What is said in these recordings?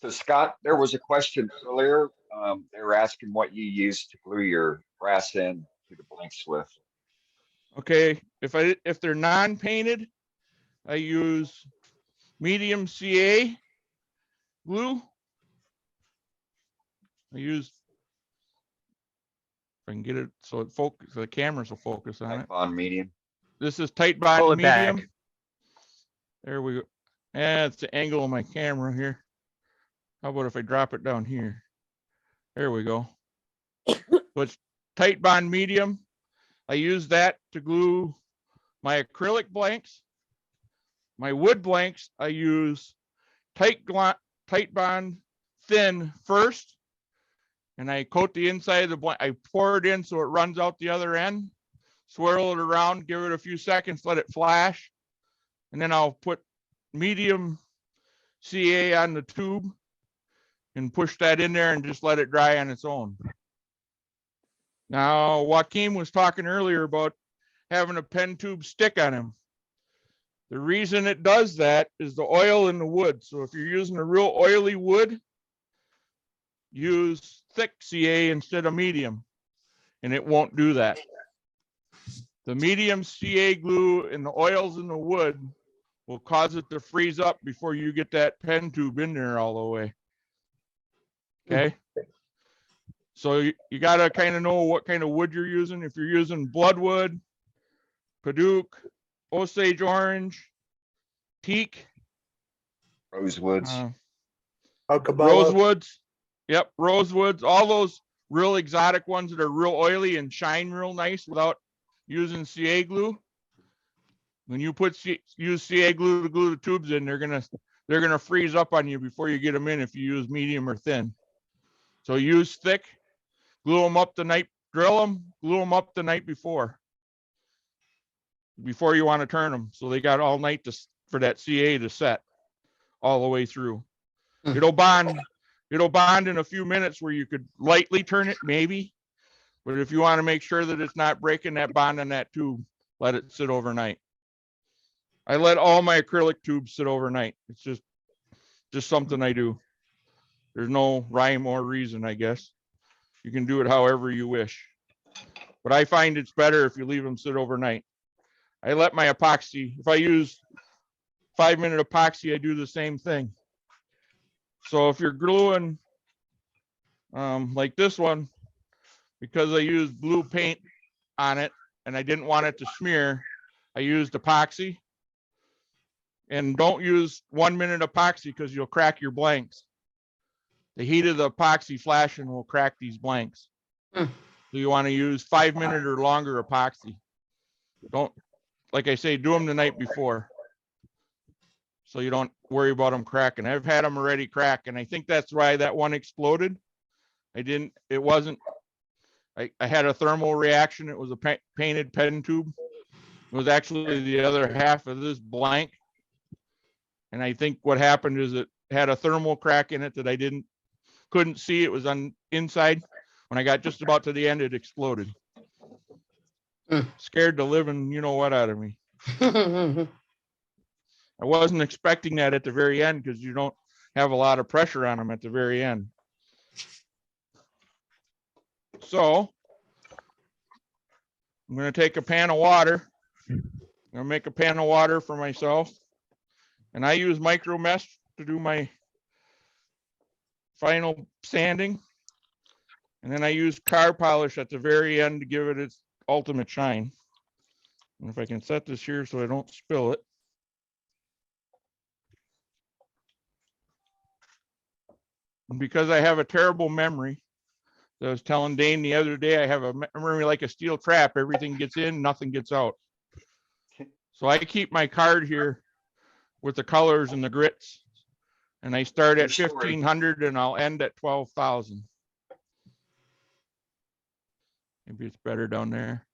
So Scott, there was a question earlier. They were asking what you use to glue your brass end to the blanks with. Okay, if they're non-painted, I use medium CA glue. I use, if I can get it so it focus, so the cameras will focus on it. Titebond medium. This is Pull Titebond it medium. back. There we go. Yeah, it's the angle of my camera here. How about if I drop it down here? There we go. So it's Titebond medium. I use that to glue my acrylic blanks. My wood blanks, I use Titebond thin first, and I coat the inside of the blank. I pour it in so it runs out the other end, swirl it around, give it a few seconds, let it flash, and then I'll put medium CA on the tube and push that in there and just let it dry on its own. Now, Joaquin was talking earlier about having a pen tube stick on him. The reason it does that is the oil in the wood. So if you're using a real oily wood, use thick CA instead of medium, and it won't do that. The medium CA glue and the oils in the wood will cause it to freeze up before you get that pen tube in there all the way. Okay. So you got to kind of know what kind of wood you're using. If you're using bloodwood, Padauk, Osage orange, teak, Rosewoods. rosewoods. Yep, rosewoods. All those real exotic ones that are real oily and shine real nice without using CA glue. When you use CA glue to glue the tubes in, they're gonna freeze up on you before you get them in if you use medium or thin. So use thick, glue them up the night, drill them, glue them up the night before you want to turn them. So they got all night for that CA to set all the way through. It'll bond in a few minutes where you could lightly turn it maybe, but if you want to make sure that it's not breaking that bond on that tube, let it sit overnight. I let all my acrylic tubes sit overnight. It's just something I do. There's no rhyme or reason, I guess. You can do it however you wish, but I find it's better if you leave them sit overnight. I let my epoxy, if I use 5-minute epoxy, I do the same thing. So if you're gluing like this one, because I used blue paint on it and I didn't want it to smear, I used epoxy. And don't use 1-minute epoxy because you'll crack your blanks. The heat of the epoxy flashing will crack these blanks. So you want to use 5-minute or longer epoxy. Don't, like I say, do them the night before, so you don't worry about them cracking. I've had them already crack, and I think that's why that one exploded. I had a thermal reaction. It was a painted pen tube. It was actually the other half of this blank. And I think what happened is it had a thermal crack in it that I couldn't see. It was on inside. When I got just about to the end, it exploded. Scared the living, you know what, out of me. I wasn't expecting that at the very end because you don't have a lot of pressure on them at the very end. So I'm going to take a pan of water. I'm going to make a pan of water for myself. And I use micro mesh to do my final sanding. And then I use car polish at the very end to give it its ultimate shine. And if I can set this here so I don't spill it. And because I have a terrible memory, I was telling Dane the other day, I have a memory like a steel trap. Everything gets in, nothing gets out. So I keep my card here with the colors and the grits. And I start at 1,500 and I'll end at 12,000. Maybe it's better down there.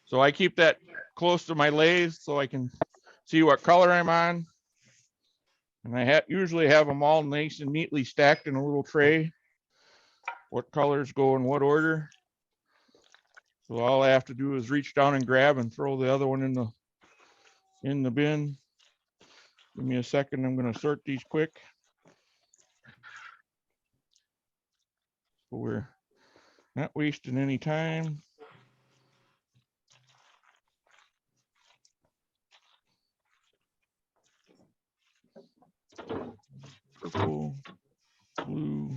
So I keep that close to my lathe so I can see what color I'm on. And I usually have them all nice and neatly stacked in a little tray. What colors go in what order. So all I have to do is reach down and grab and throw the other one in the bin. Give me a second. I'm going to sort these quick. but we're not wasting any time. Purple, blue,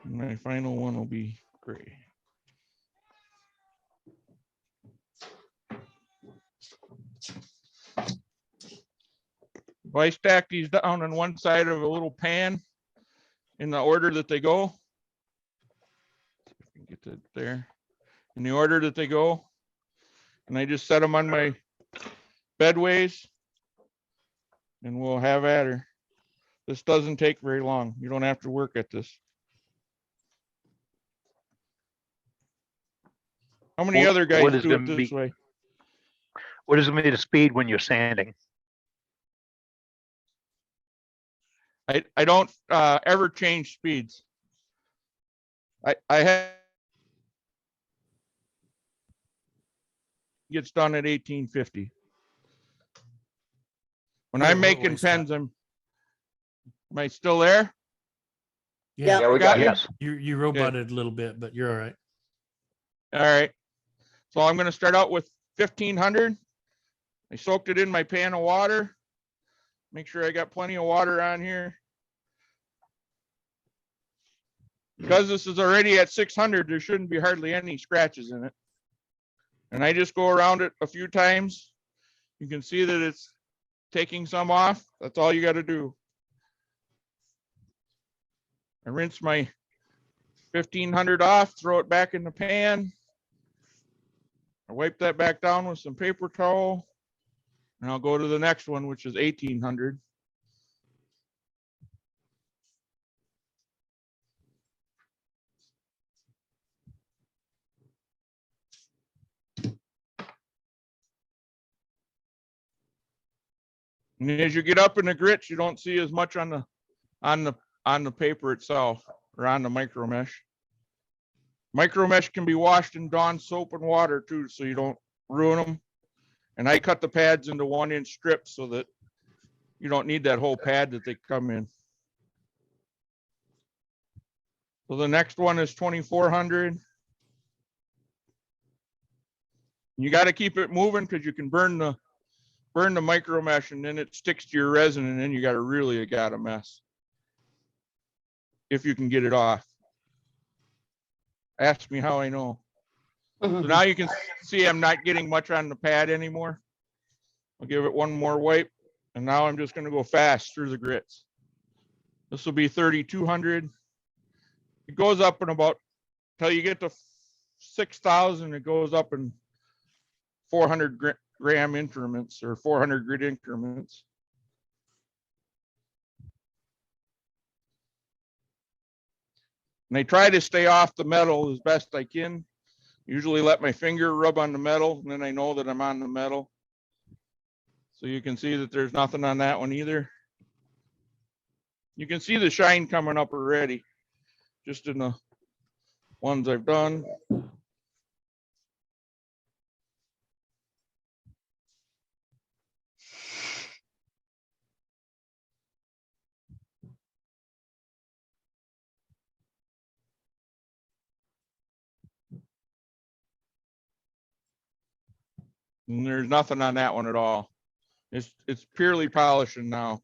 and my final one will be gray. Well, I stack these down on one side of a little pan in the order that they go. Get that there. In the order that they go. And I just set them on my bedways. And we'll have at her. This doesn't take very long. You don't have to work at this. How many other guys do it this way? What is the speed when you're sanding? I don't ever change speeds. I have gets done at 1850. When I'm making pens, am I still there? Yeah, Yeah, we got you. Yes. you roboted a little bit, but you're all right. All right. So I'm going to start out with 1500. I soaked it in my pan of water. Make sure I got plenty of water on here. Because this is already at 600, there shouldn't be hardly any scratches in it. And I just go around it a few times. You can see that it's taking some off. That's all you got to do. I rinse my 1500 off, throw it back in the pan. I wipe that back down with some paper towel. And I'll go to the next one, which is 1800. And as you get up in the grits, you don't see as much on the paper itself or on the micro mesh. Micro mesh can be washed in Dawn soap and water too, so you don't ruin them. And I cut the pads into 1-inch strips so that you don't need that whole pad that they come in. So the next one is 2400. You got to keep it moving because you can burn the micro mesh and then it sticks to your resin and then you got a mess. If you can get it off. Ask me how I know. So now you can see I'm not getting much on the pad anymore. I'll give it one more wipe. And now I'm just going to go fast through the grits. This will be 3200. It goes up in about, till you get to 6,000, it goes up in 400 gram increments or 400 grit increments. And I try to stay off the metal as best I can. Usually let my finger rub on the metal, and then I know that I'm on the metal. So you can see that there's nothing on that one either. You can see the shine coming up already, just in the ones I've done. And there's nothing on that one at all. It's purely polishing now.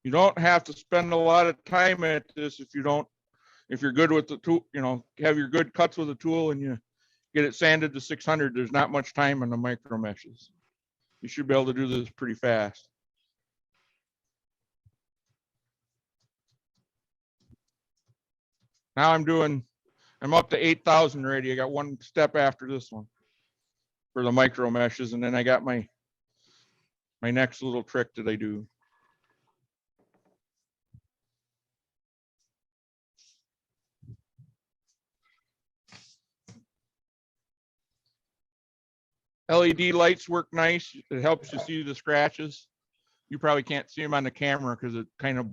You don't have to spend a lot of time at this if you're good with the tool, have your good cuts with the tool and you get it sanded to 600. There's not much time on the micro meshes. You should be able to do this pretty fast. Now I'm up to 8,000 already. I got one step after this one for the micro meshes. And then I got my next little trick that I do. LED lights work nice. It helps you see the scratches. You probably can't see them on the camera because it kind of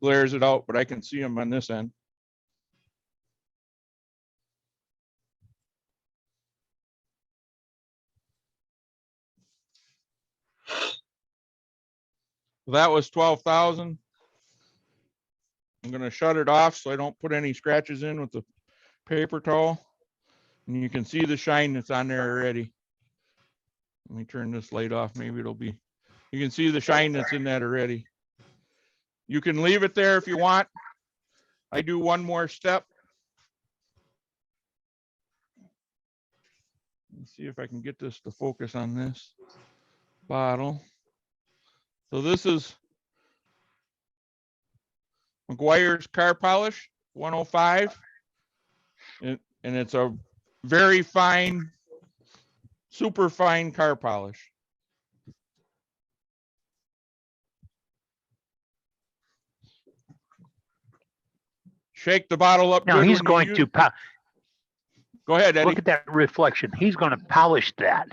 glares it out, but I can see them on this end. That was 12,000. I'm gonna shut it off so I don't put any scratches in with the paper towel. And you can see the shine that's on there already. Let me turn this light off. Maybe it'll be, you can see the shine that's in that already. You can leave it there if you want. I do one more step. Let's see if I can get this to focus on this bottle. So this is McGuire's car polish 105. And it's a very fine, super fine car polish. Shake the bottle up. Now good he's when going you to use- Go ahead, Eddie. look at that reflection. He's going to polish that.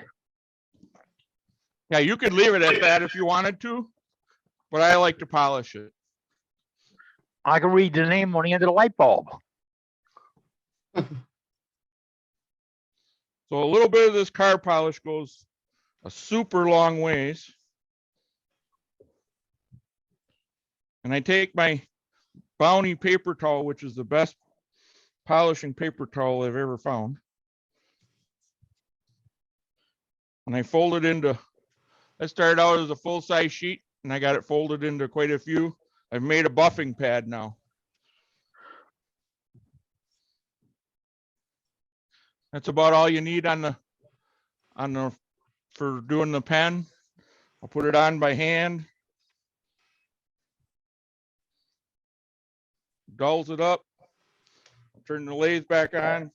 Yeah, you could leave it at that if you wanted to, but I like to polish it. I can read the name on the end of the light bulb. So a little bit of this car polish goes a super long ways. And I take my Bounty paper towel, which is the best polishing paper towel I've ever found. And I fold it into, I started out as a full-size sheet and I got it folded into quite a few. I've made a buffing pad now. That's about all you need on the for doing the pen. I'll put it on by hand. Dulls it up. Turn the lathe back on.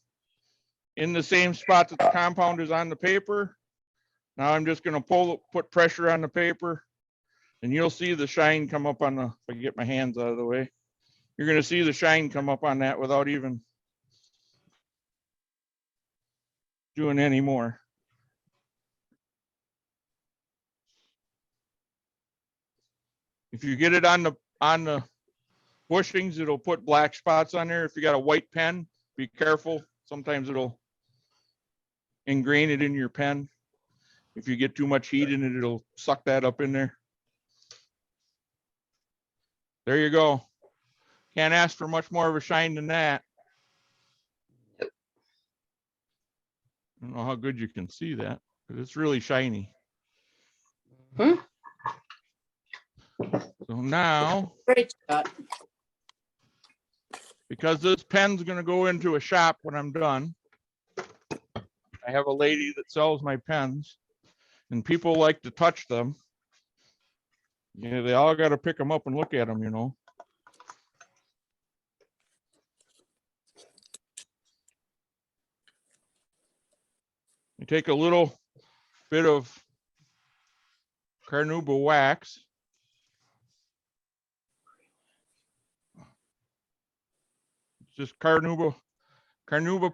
In the same spot that the compound is on the paper. Now I'm just gonna put pressure on the paper and you'll see the shine come up on the, if I can get my hands out of the way. You're gonna see the shine come up on that without even doing any more. If you get it on the bushings, it'll put black spots on there. If you got a white pen, be careful. Sometimes it'll ingrain it in your pen. If you get too much heat in it, it'll suck that up in there. There you go. Can't ask for much more of a shine than that. I don't know how good you can see that, but it's really shiny. Hmm? So now, Great, Scott. because this pen's gonna go into a shop when I'm done, I have a lady that sells my pens and people like to touch them. Yeah, they all got to pick them up and look at them, you know. You take a little bit of carnauba wax. It's just carnauba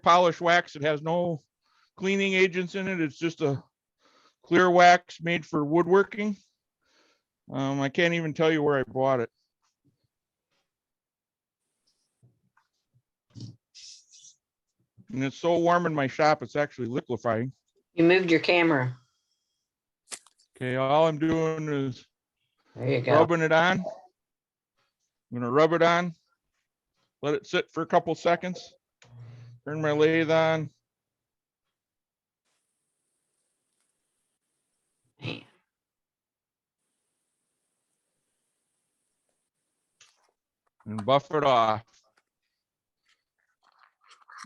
polish wax. It has no cleaning agents in it. It's just a clear wax made for woodworking. I can't even tell you where I bought it. And it's so warm in my shop, it's actually liquefying. You moved your camera. Okay, all I'm doing is There you go. rubbing it on. I'm gonna rub it on, let it sit for a couple seconds, turn my lathe on. Man. And buff it off.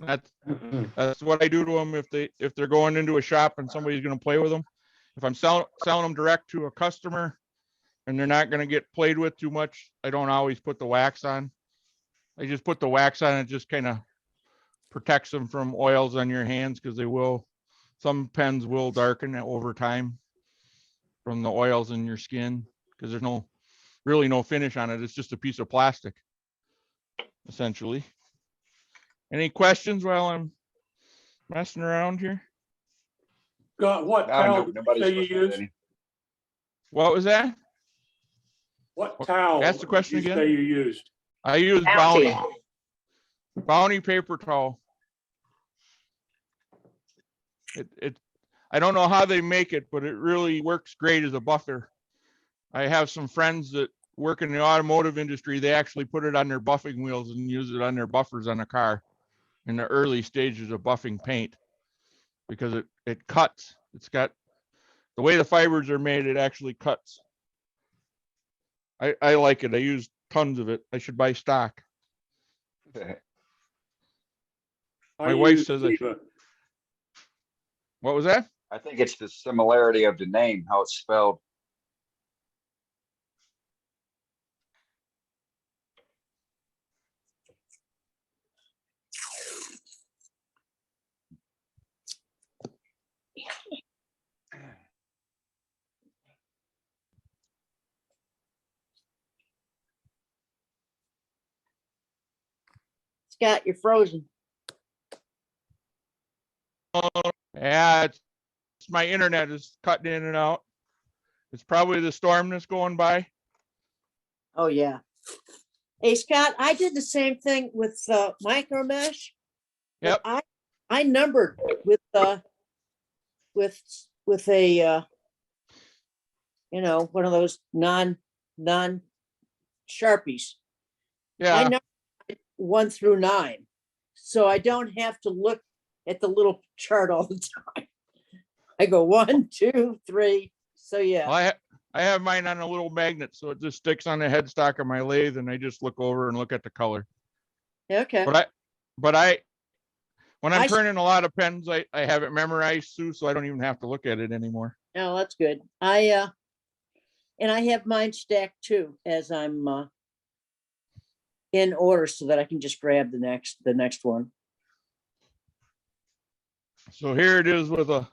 That's what I do to them if they're going into a shop and somebody's going to play with them. If I'm selling them direct to a customer and they're not going to get played with too much, I don't always put the wax on. I just put the wax on. It just kind of protects them from oils on your hands because they will. Some pens will darken over time from the oils in your skin because there's really no finish on it. It's just a piece of plastic, essentially. Any questions while I'm messing around here? Scott, what No, towel did you nobody's say you looking at use? any. What was that? What towel? Ask the question did you again. say you used? I use Bounty. Bounty paper towel. I don't know how they make it, but it really works great as a buffer. I have some friends that work in the automotive industry. They actually put it on their buffing wheels and use it on their buffers on a car in the early stages of buffing paint because it cuts. It's got the way the fibers are made, it actually cuts. I like it. I use tons of it. I should buy stock. My wife use says I should. Viva. What was that? I think it's the similarity of the name, how it's spelled. Scott, you're frozen. Yeah, it's my internet is cutting in and out. It's probably the storm that's going by. Oh, yeah. Hey, Scott, I did the same thing with micro mesh. Yep. I numbered with a one of those non Sharpies. I Yeah, numbered 1 through 9. So I don't have to look at the little chart all the time. I go 1, 2, 3. So yeah. well, I have mine on a little magnet, so it just sticks on the headstock of my lathe, and I just look over and look at the color. Okay. When I'm I- turning a lot of pens, I have it memorized, Sue, so I don't even have to look at it anymore. Oh, that's good. And I have mine stacked too as I'm in order so that I can just grab the next one. So here it is with an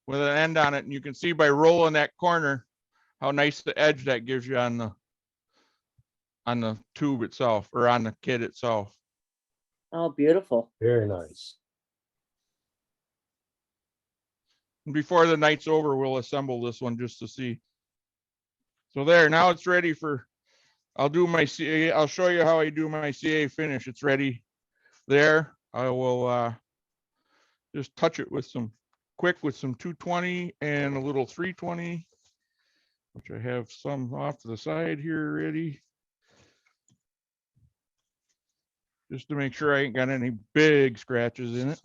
end on it, and you can see by rolling that corner how nice the edge that gives you on the tube itself or on the kit itself. Oh, beautiful. Very nice. And before the night's over, we'll assemble this one just to see. So there, now it's ready for, I'll do my CA. I'll show you how I do my CA finish. It's ready there. I will just touch it with some 220 and a little 320, which I have some off to the side here ready. Just to make sure I ain't got any big scratches in it.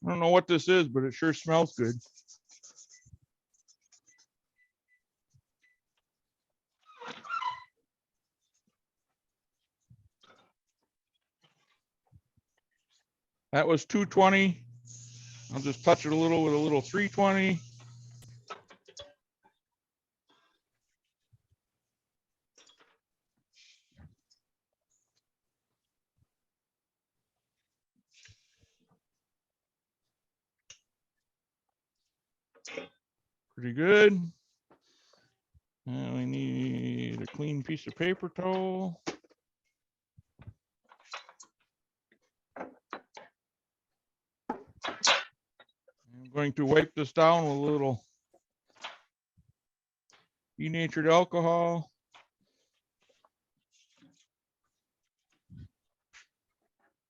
I don't know what this is, but it sure smells good. That was 220. I'll just touch it a little with a little 320. Pretty good. And we need a clean piece of paper towel. I'm going to wipe this down with a little denatured alcohol.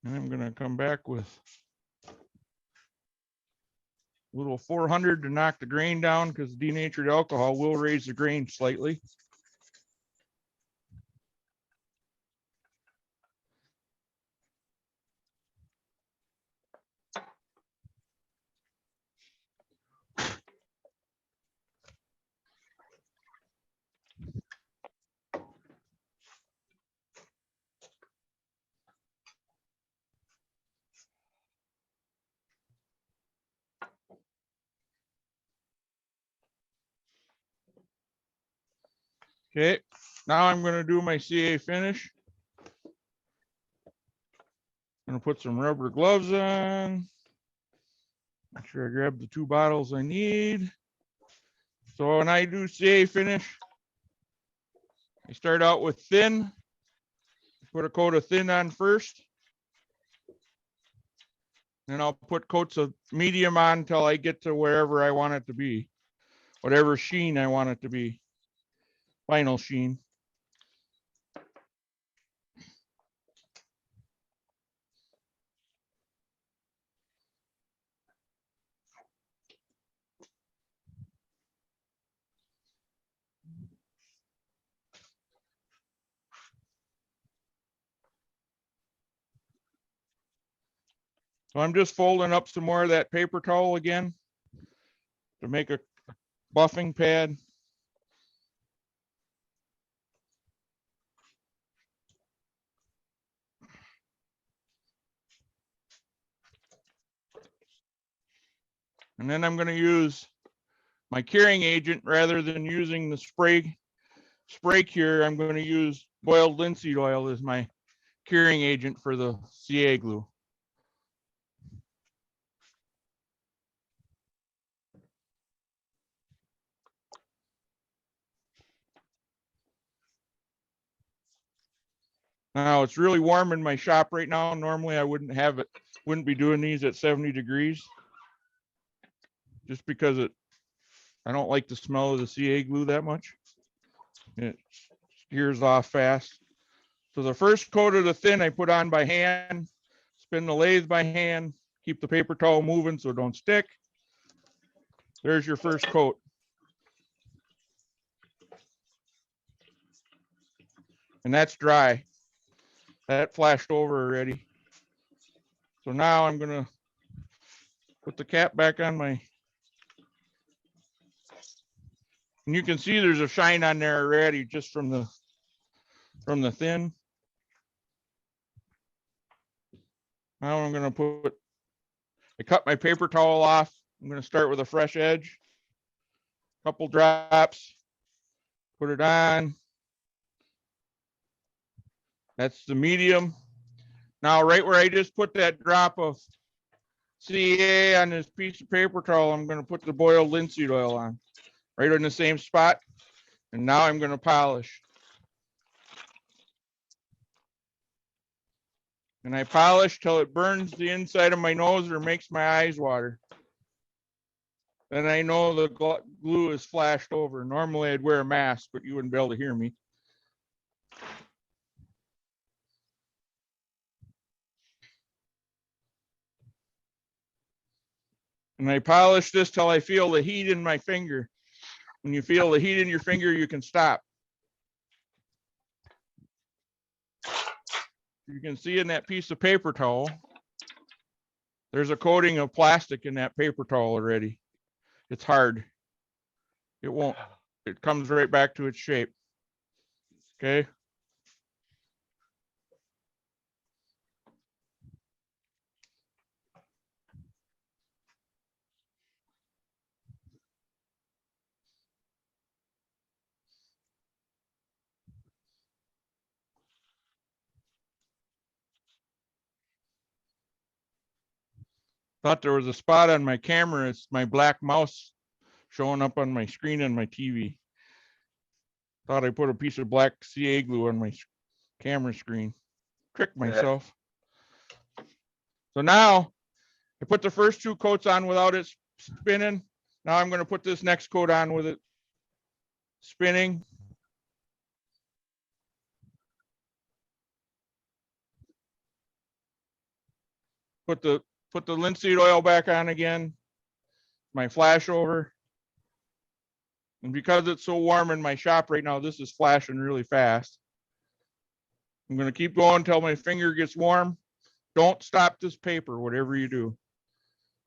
And I'm gonna come back with a little 400 to knock the grain down because denatured alcohol will raise the grain slightly. Okay, now I'm gonna do my CA finish. Gonna put some rubber gloves on. Make sure I grab the 2 bottles I need. So when I do CA finish, I start out with thin. Put a coat of thin on first. Then I'll put coats of medium on until I get to wherever I want it to be. Whatever sheen I want it to be. Final sheen. So I'm just folding up some more of that paper towel again to make a buffing pad. And then I'm going to use my curing agent rather than using the spray cure. I'm going to use boiled linseed oil as my curing agent for the CA glue. Now it's really warm in my shop right now. Normally I wouldn't be doing these at 70 degrees. Just because I don't like the smell of the CA glue that much. It shears off fast. So the first coat of the thin I put on by hand, spin the lathe by hand, keep the paper towel moving so it don't stick. There's your first coat. And that's dry. That flashed over already. So now I'm gonna put the cap back on my, and you can see there's a shine on there already just from the thin. Now I'm gonna I cut my paper towel off. I'm gonna start with a fresh edge. Couple drops, put it on. That's the medium. Now, right where I just put that drop of CA on this piece of paper towel, I'm gonna put the boiled linseed oil on, right on the same spot. And now I'm gonna polish. And I polish till it burns the inside of my nose or makes my eyes water. Then I know the glue is flashed over. Normally I'd wear a mask, but you wouldn't be able to hear me. And I polish this till I feel the heat in my finger. When you feel the heat in your finger, you can stop. You can see in that piece of paper towel, there's a coating of plastic in that paper towel already. It's hard. It comes right back to its shape. Okay. Thought there was a spot on my camera. It's my black mouse showing up on my screen on my TV. Thought I put a piece of black CA glue on my camera screen. Tricked myself. So now I put the first 2 coats on without it spinning. Now I'm going to put this next coat on with it spinning. Put the linseed oil back on again. My flash over. And because it's so warm in my shop right now, this is flashing really fast. I'm going to keep going until my finger gets warm. Don't stop this paper, whatever you do.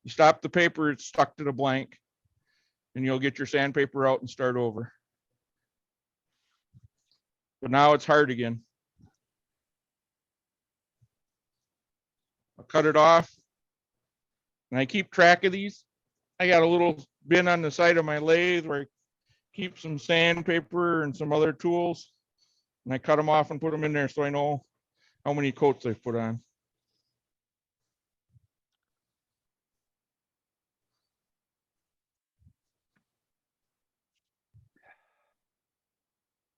You stop the paper, it's stuck to the blank. And you'll get your sandpaper out and start over. But now it's hard again. I'll cut it off. And I keep track of these. I got a little bin on the side of my lathe where I keep some sandpaper and some other tools. And I cut them off and put them in there so I know how many coats I've put on.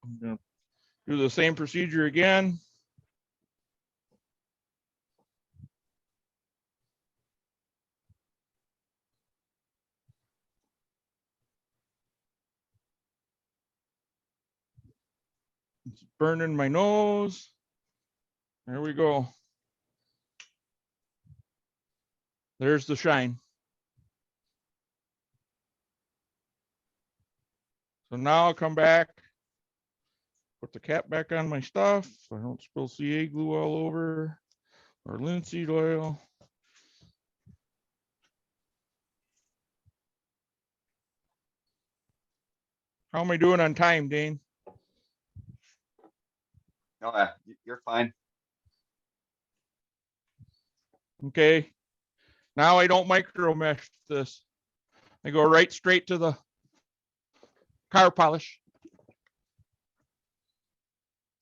I'm gonna do the same procedure again. It's burning my nose. There we go. There's the shine. So now I'll come back, put the cap back on my stuff so I don't spill CA glue all over or linseed oil. How am I doing on time, Dane? No, you're fine. Okay. Now I don't micro mesh this. I go right straight to the car polish.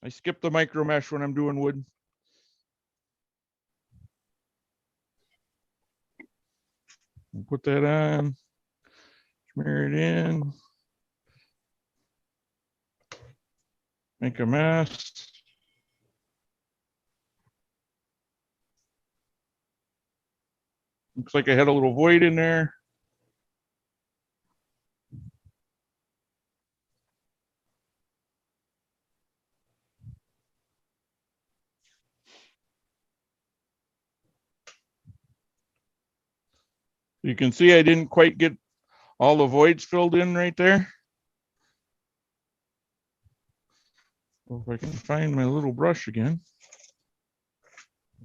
I skip the micro mesh when I'm doing wood. Put that on, smear it in, make a mess. Looks like I had a little void in there. You can see I didn't quite get all the voids filled in right there. Well, if I can find my little brush again.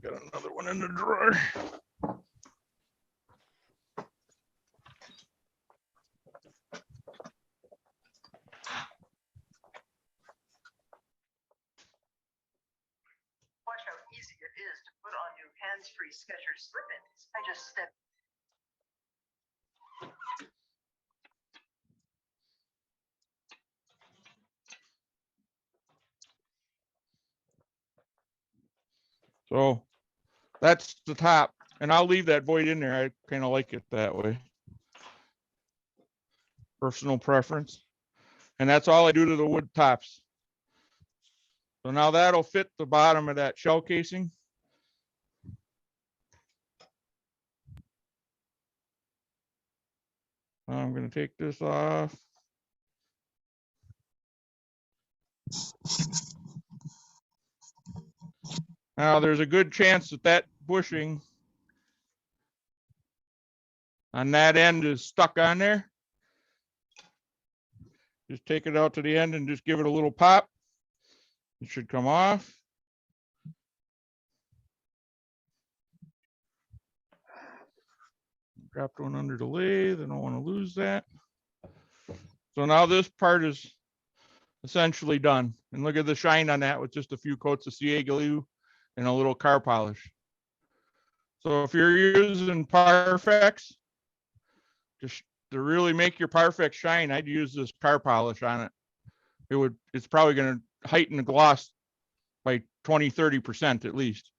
Got another one in the drawer. Watch how easy it is to put on new hands-free Skechers slip-ins. I just step. So that's the top, and I'll leave that void in there. I kind of like it that way. Personal preference. And that's all I do to the wood tops. So now that'll fit the bottom of that shell casing. I'm going to take this off. Now there's a good chance that that bushing on that end is stuck on there. Just take it out to the end and just give it a little pop. It should come off. Dropped one under the lathe. I don't want to lose that. So now this part is essentially done. And look at the shine on that with just a few coats of CA glue and a little car polish. So if you're using Parfex, just to really make your Parfex shine, I'd use this car polish on it. It's probably going to heighten the gloss by 20-30% at least.